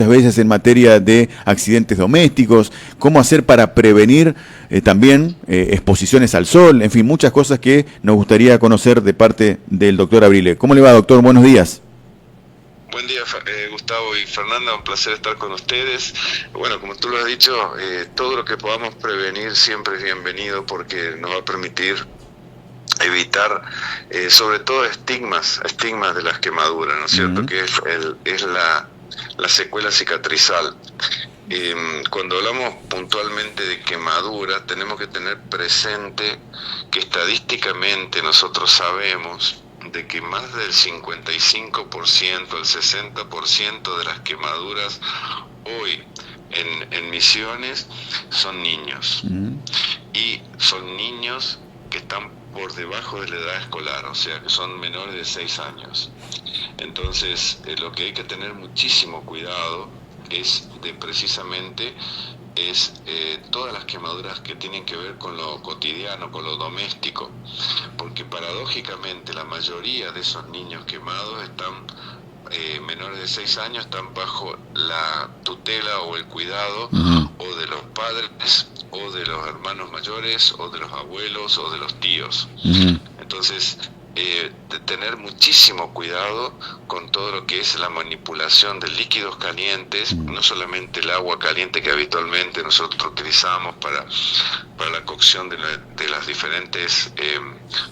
veces en materia de accidentes domésticos, cómo hacer para prevenir también exposiciones al sol, en fin, muchas cosas que nos gustaría conocer de parte del doctor Abrile. ¿Cómo le va, doctor? Buenos días. Buen día, Gustavo y Fernanda, un placer estar con ustedes. Bueno, como tú lo has dicho, todo lo que podamos prevenir siempre es bienvenido porque nos va a permitir evitar sobre todo estigmas de las quemaduras, ¿no es cierto? Que es la secuela cicatrizal. Cuando hablamos puntualmente de quemadura, tenemos que tener presente que estadísticamente nosotros sabemos de que más del 55%, el 60% de las quemaduras hoy en Misiones son niños. Y son niños que están por debajo de la edad escolar, o sea que son menores de 6 años. Entonces, lo que hay que tener muchísimo cuidado es de precisamente todas las quemaduras que tienen que ver con lo cotidiano, con lo doméstico, porque paradójicamente la mayoría de esos niños quemados están menores de 6 años, están bajo la tutela o el cuidado o de los padres o de los hermanos mayores o de los abuelos o de los tíos. Entonces, de tener muchísimo cuidado con todo lo que es la manipulación de líquidos calientes, no solamente el agua caliente que habitualmente nosotros utilizamos para la cocción de las diferentes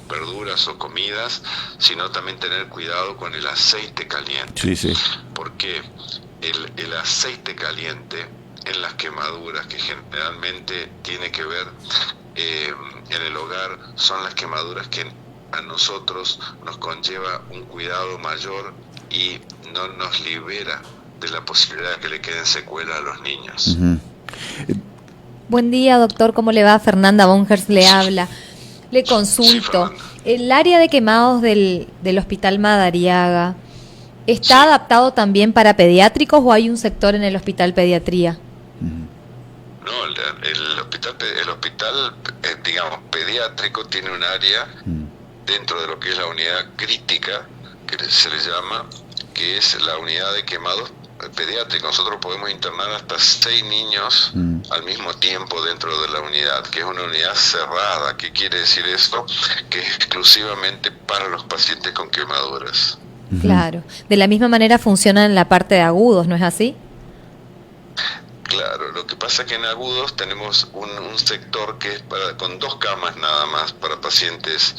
verduras o comidas, sino también tener cuidado con el aceite caliente. Sí. Porque el aceite caliente en las quemaduras, que generalmente tiene que ver en el hogar, son las quemaduras que a nosotros nos conlleva un cuidado mayor y no nos libera de la posibilidad de que le queden secuelas a los niños. Buen día, doctor, ¿cómo le va? Fernanda Bongers le habla. Le consulto, ¿el área de quemados del Hospital Madariaga está adaptado también para pediátricos o hay un sector en el Hospital Pediatría? No, el hospital digamos, pediátrico tiene un área dentro de lo que es la unidad crítica, que se le llama, que es la unidad de quemados pediátricos. Nosotros podemos internar hasta 6 niños al mismo tiempo dentro de la unidad, que es una unidad cerrada. ¿Qué quiere decir esto? Que es exclusivamente para los pacientes con quemaduras. Claro. De la misma manera funciona en la parte de agudos, ¿no es así? Claro, lo que pasa es que en agudos tenemos un sector que es con 2 camas nada más para pacientes,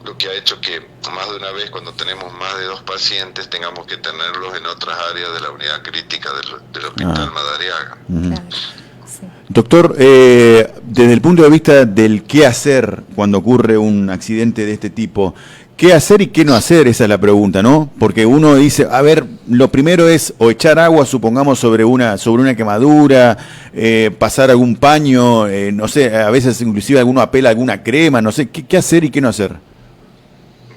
lo que ha hecho que más de una vez cuando tenemos más de 2 pacientes tengamos que tenerlos en otras áreas de la unidad crítica del Hospital Madariaga. Claro. Sí. Doctor, desde el punto de vista del qué hacer cuando ocurre un accidente de este tipo, ¿qué hacer y qué no hacer? Esa es la pregunta, ¿no? Porque uno dice, a ver, lo primero es o echar agua, supongamos, sobre una quemadura, pasar algún paño, no sé, a veces inclusive alguno apela a alguna crema, no sé, ¿qué hacer y qué no hacer?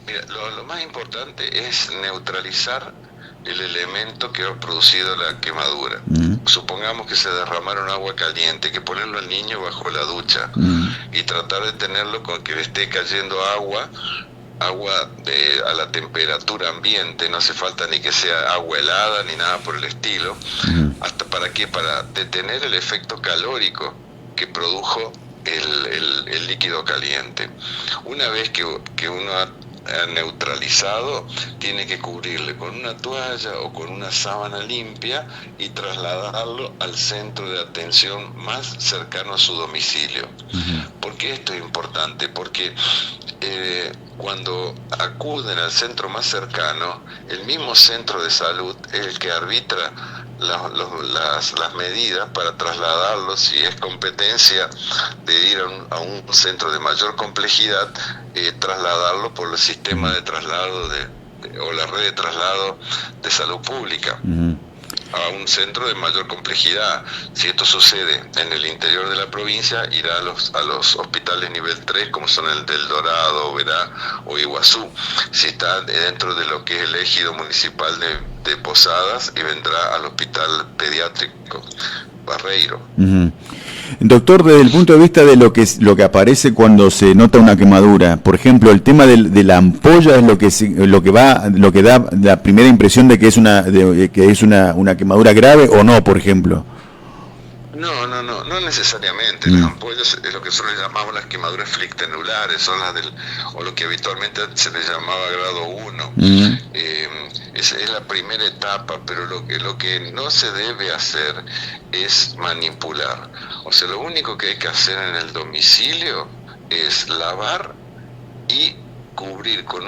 Mira, lo más importante es neutralizar el elemento que ha producido la quemadura. Supongamos que se derramaron agua caliente, que ponerlo al niño bajo la ducha y tratar de tenerlo con que le esté cayendo agua a la temperatura ambiente, no hace falta ni que sea agua helada ni nada por el estilo. ¿Hasta para qué? Para detener el efecto calórico que produjo el líquido caliente. Una vez que uno ha neutralizado, tiene que cubrirle con una toalla o con una sábana limpia y trasladarlo al centro de atención más cercano a su domicilio. ¿Por qué esto es importante? Porque cuando acuden al centro más cercano, el mismo centro de salud es el que arbitra las medidas para trasladarlos. Si es competencia de ir a un centro de mayor complejidad, trasladarlo por el sistema de traslado o la red de traslado de salud pública a un centro de mayor complejidad. Si esto sucede en el interior de la provincia, irá a los hospitales nivel 3, como son el del Dorado, Verá o Iguazú. Si está dentro de lo que es el ejido municipal de Posadas, y vendrá al hospital pediátrico Barreiro. Doctor, desde el punto de vista de lo que aparece cuando se nota una quemadura, por ejemplo, el tema de la ampolla es lo que da la primera impresión de que es una quemadura grave o no, por ejemplo. No necesariamente. Las ampollas es lo que nosotros llamamos las quemaduras flictenulares, son o lo que habitualmente se les llamaba grado 1. Es la primera etapa, pero lo que no se debe hacer es manipular. O sea, lo único que hay que hacer en el domicilio es lavar y cubrir con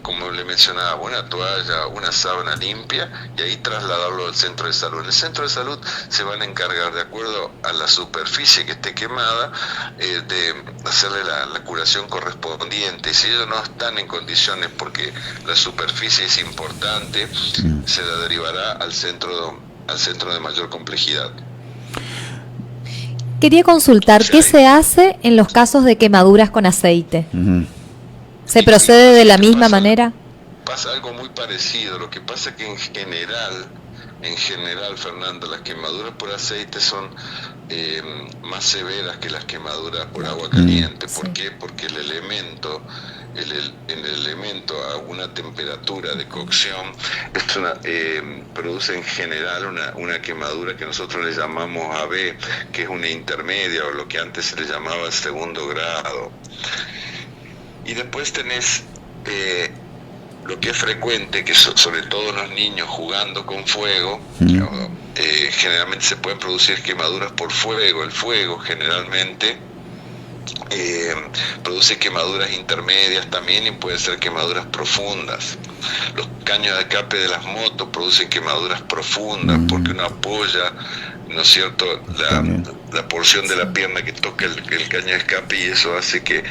como le mencionaba, una toalla, una sábana limpia, y ahí trasladarlo al centro de salud. En el centro de salud se van a encargar, de acuerdo a la superficie que esté quemada, de hacerle la curación correspondiente. Y si ellos no están en condiciones, porque la superficie es importante, se la derivará al centro de mayor complejidad. Quería consultar, ¿qué se hace en los casos de quemaduras con aceite? ¿Se procede de la misma manera? Pasa algo muy parecido. Lo que pasa es que en general, Fernando, las quemaduras por aceite son más severas que las quemaduras por agua caliente. ¿Por qué? Porque el elemento a una temperatura de cocción produce en general una quemadura que nosotros le llamamos AB, que es una intermedia, o lo que antes se le llamaba segundo grado. Y después tenés lo que es frecuente, que sobre todo los niños jugando con fuego, generalmente se pueden producir quemaduras por fuego. El fuego generalmente produce quemaduras intermedias también, y puede ser quemaduras profundas. Los caños de escape de las motos producen quemaduras profundas, porque uno apoya, ¿no es cierto?, la porción de la pierna que toca el caño de escape, y eso hace que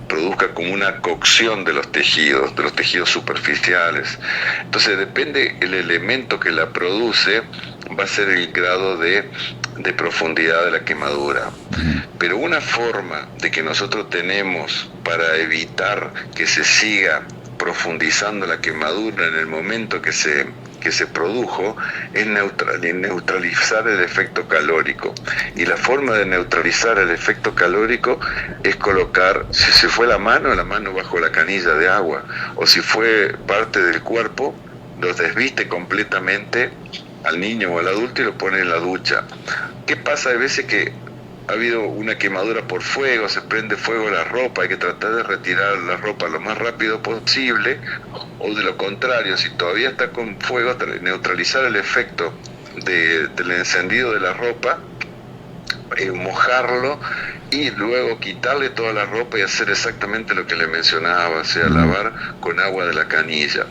produzca como una cocción de los tejidos superficiales. Entonces depende el elemento que la produce, va a ser el grado de profundidad de la quemadura. Pero una forma de que nosotros tenemos para evitar que se siga profundizando la quemadura en el momento que se produjo es neutralizar el efecto calórico. Y la forma de neutralizar el efecto calórico es colocar, si se fue la mano bajo la canilla de agua, o si fue parte del cuerpo, los desviste completamente al niño o al adulto y lo pone en la ducha. ¿Qué pasa? Hay veces que ha habido una quemadura por fuego, se prende fuego la ropa, hay que tratar de retirar la ropa lo más rápido posible, o de lo contrario, si todavía está con fuego, neutralizar el efecto del encendido de la ropa, mojarlo y luego quitarle toda la ropa y hacer exactamente lo que le mencionaba, o sea, lavar con agua de la canilla.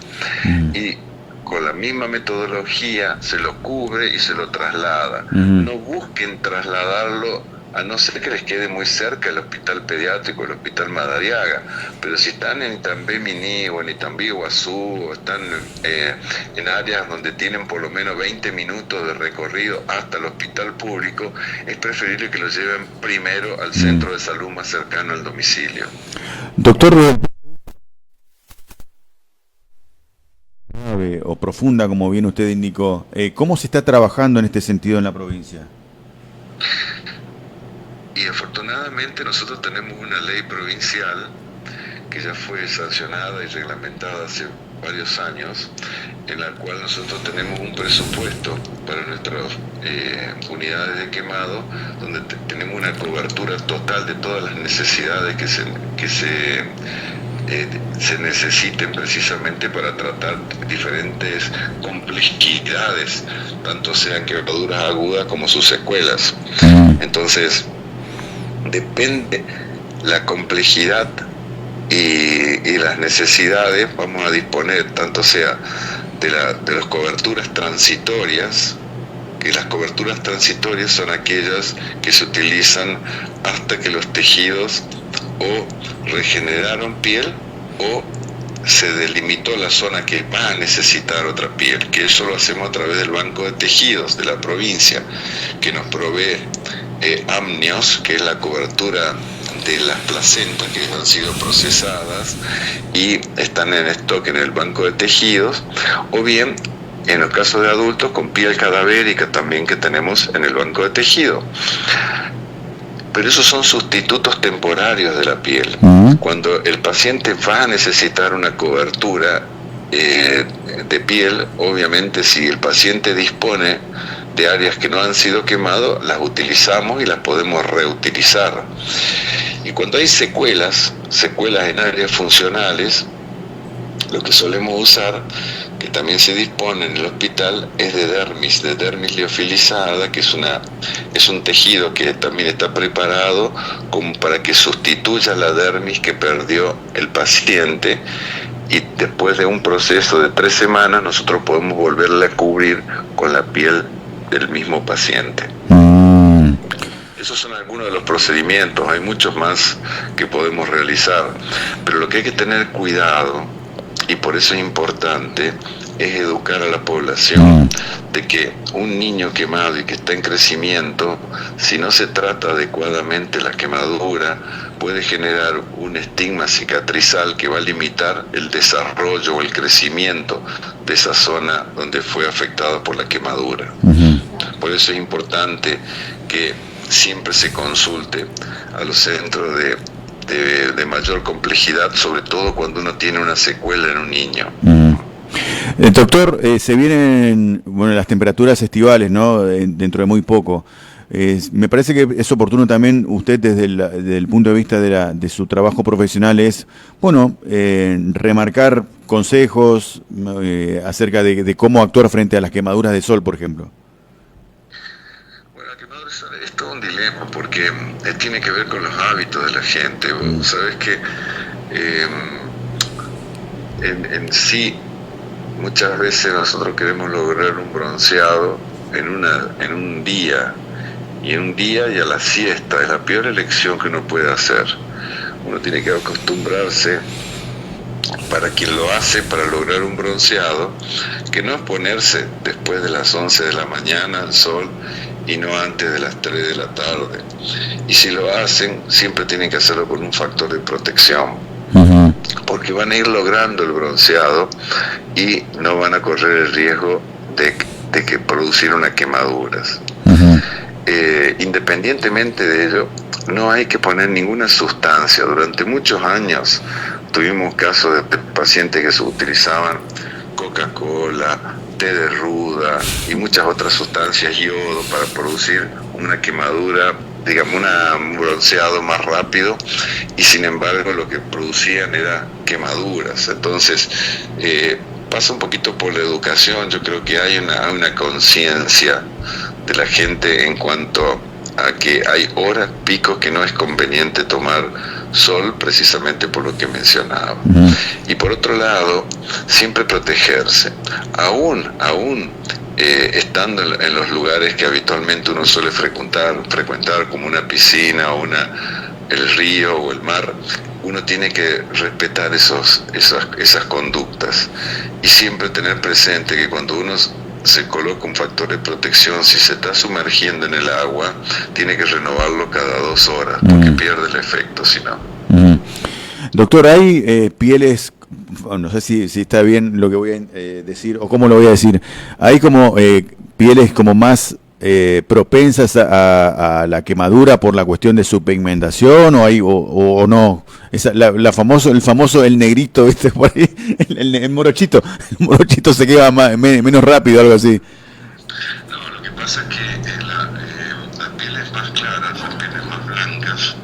Y con la misma metodología se lo cubre y se lo traslada. No busquen trasladarlo, a no ser que les quede muy cerca el hospital pediátrico, el hospital Madariaga. Pero si están en Itambé Miní o en Itambé Iguazú, o están en áreas donde tienen por lo menos 20 minutos de recorrido hasta el hospital público, es preferible que lo lleven primero al centro de salud más cercano al domicilio. Doctor, o profunda, como bien usted indicó, ¿cómo se está trabajando en este sentido en la provincia? Y afortunadamente nosotros tenemos una ley provincial que ya fue sancionada y reglamentada hace varios años, en la cual nosotros tenemos un presupuesto para nuestras unidades de quemado, donde tenemos una cobertura total de todas las necesidades que se necesiten precisamente para tratar diferentes complejidades, tanto sean quemaduras agudas como sus secuelas. Entonces, depende la complejidad y las necesidades, vamos a disponer tanto sea de las coberturas transitorias, que las coberturas transitorias son aquellas que se utilizan hasta que los tejidos o regeneraron piel o se delimitó la zona que va a necesitar otra piel, que eso lo hacemos a través del Banco de Tejidos de la provincia, que nos provee amnios, que es la cobertura de las placentas que han sido procesadas y están en stock en el Banco de Tejidos, o bien en los casos de adultos con piel cadavérica también, que tenemos en el Banco de Tejido. pero esos son sustitutos temporarios de la piel. Cuando el paciente va a necesitar una cobertura de piel, obviamente si el paciente dispone de áreas que no han sido quemadas, las utilizamos y las podemos reutilizar. Y cuando hay secuelas en áreas funcionales, lo que solemos usar, que también se dispone en el hospital, es de dermis liofilizada, que es un tejido que también está preparado como para que sustituya la dermis que perdió el paciente, y después de un proceso de 3 semanas nosotros podemos volverla a cubrir con la piel del mismo paciente. Esos son algunos de los procedimientos, hay muchos más que podemos realizar, pero lo que hay que tener cuidado, y por eso es importante, es educar a la población de que un niño quemado y que está en crecimiento, si no se trata adecuadamente la quemadura, puede generar un estigma cicatrizal que va a limitar el desarrollo o el crecimiento de esa zona donde fue afectada por la quemadura. Por eso es importante que siempre se consulte a los centros de mayor complejidad, sobre todo cuando uno tiene una secuela en un niño. Doctor, se vienen las temperaturas estivales, ¿no? Dentro de muy poco. Me parece que es oportuno también usted desde el punto de vista de su trabajo profesional es, remarcar consejos acerca de cómo actuar frente a las quemaduras de sol, por ejemplo. Bueno, la quemadura de sol es todo un dilema porque tiene que ver con los hábitos de la gente. Sabes que en sí muchas veces nosotros queremos lograr un bronceado en un día, y a la siesta es la peor elección que uno puede hacer. Uno tiene que acostumbrarse, para quien lo hace, para lograr un bronceado, que no es ponerse después de las 11 de la mañana al sol y no antes de las 3 de la tarde. Y si lo hacen, siempre tienen que hacerlo con un factor de protección, porque van a ir logrando el bronceado y no van a correr el riesgo de que producir unas quemaduras. Independientemente de ello, no hay que poner ninguna sustancia. Durante muchos años tuvimos casos de pacientes que se utilizaban Coca-Cola, té de ruda y muchas otras sustancias, yodo, para producir una quemadura, digamos, un bronceado más rápido, y sin embargo lo que producían era quemaduras. Entonces pasa un poquito por la educación. Yo creo que hay una conciencia de la gente en cuanto a que hay horas picos que no es conveniente tomar sol, precisamente por lo que mencionaba. Y por otro lado, siempre protegerse, aún estando en los lugares que habitualmente uno suele frecuentar como una piscina o el río o el mar. Uno tiene que respetar esas conductas y siempre tener presente que cuando uno se coloca un factor de protección, si se está sumergiendo en el agua, tiene que renovarlo cada 2 horas, porque pierde el efecto, si no. Doctor, hay pieles, no sé si está bien lo que voy a decir o cómo lo voy a decir, hay como pieles como más propensas a la quemadura por la cuestión de su pigmentación, o no. El famoso el negrito, ¿viste? Por ahí, el morochito se quema menos rápido, algo así. No, lo que pasa es que las pieles más claras, las pieles más blancas,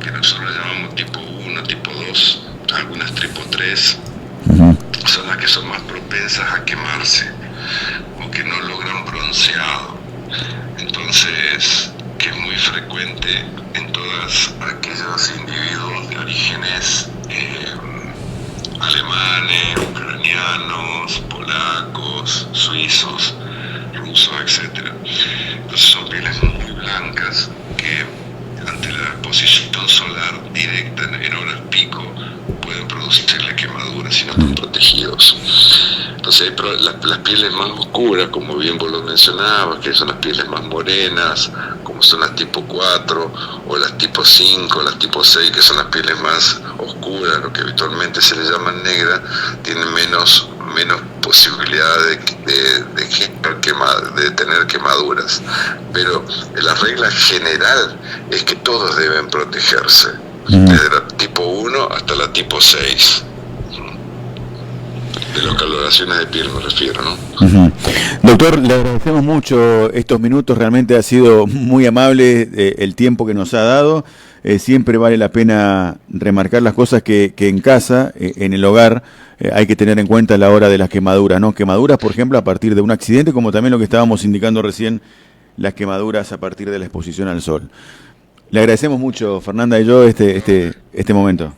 que nosotros llamamos tipo 1, tipo 2, algunas tipo 3, son las que son más propensas a quemarse o que no logran bronceado. Entonces, que es muy frecuente en todos aquellos individuos de orígenes alemanes, ucranianos, polacos, suizos, rusos, etc. Entonces son pieles muy blancas que ante la exposición solar directa en horas pico pueden producirle quemaduras si no están protegidos. Entonces las pieles más oscuras, como bien vos lo mencionabas, que son las pieles más morenas, como son las tipo 4, o las tipo 5, las tipo 6, que son las pieles más oscuras, lo que habitualmente se les llama negras, tienen menos menos posibilidad de tener quemaduras. Pero la regla general es que todos deben protegerse, desde la tipo 1 hasta la tipo 6. De las coloraciones de piel me refiero, ¿no? Doctor, le agradecemos mucho estos minutos, realmente ha sido muy amable el tiempo que nos ha dado. Siempre vale la pena remarcar las cosas que en casa, en el hogar, hay que tener en cuenta a la hora de las quemaduras, ¿no? Quemaduras, por ejemplo, a partir de un accidente, como también lo que estábamos indicando recién, las quemaduras a partir de la exposición al sol. Le agradecemos mucho, Fernanda y yo, este momento.